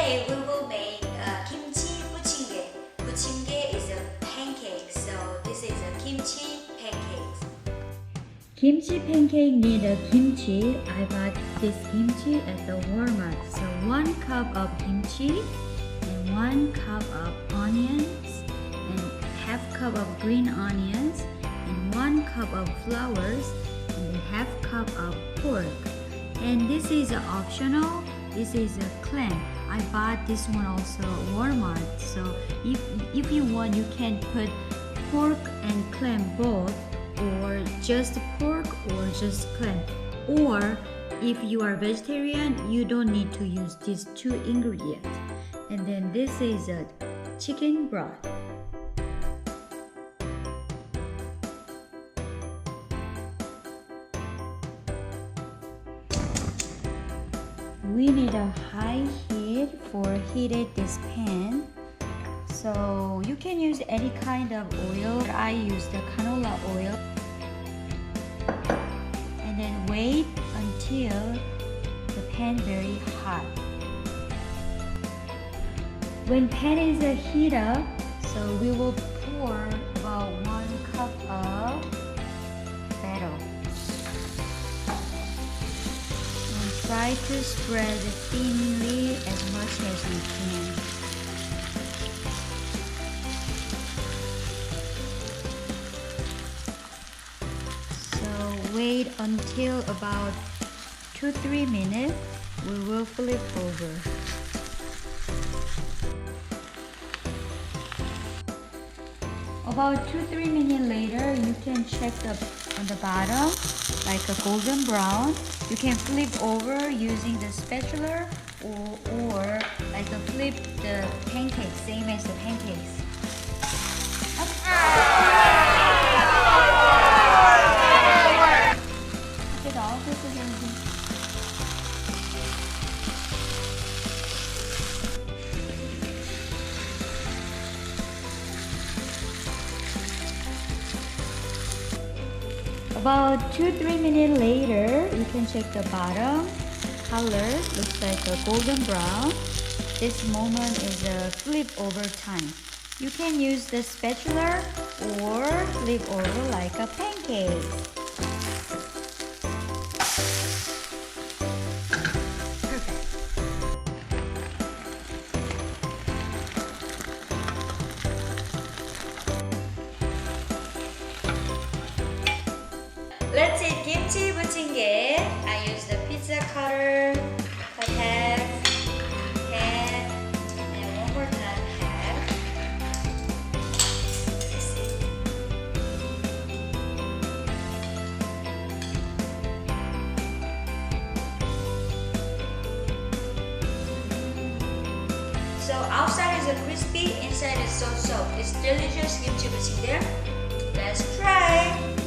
Today we will make kimchi buchingge. Buchingge is a pancake, so this is a kimchi pancakes. Kimchi pancake need a kimchi. I bought this kimchi at the Walmart. So 1 cup of kimchi and 1 cup of onions and half cup of green onions and 1 cup of flowers and half cup of pork. And this is optional. This is a clam. I bought this one also at Walmart. So if you want, you can put pork and clam both, or just pork or just clam. Or if you are vegetarian, you don't need to use these 2 ingredients. And then this is a chicken broth. We need a high heat for heated this pan. So you can use any kind of oil. I use the canola oil. And then wait until the pan very hot. When pan is heat up, so we will pour about 1 cup of batter. And try to spread thinly as much as you can. Wait until about 2-3 minutes. We will flip over. About 2-3 minutes later, you can check on the bottom like a golden brown. You can flip over using the spatula or like a flip the pancakes, same as the pancakes. About 2-3 minutes later, you can check the bottom color. Looks like a golden brown. This moment is a flip over time. You can use the spatula or flip over like a pancake. Let's eat kimchi buchingge. I use the pizza cutter, cut half, and one more time half. So outside is crispy, inside is so soft. It's delicious kimchi buchingge. Let's try.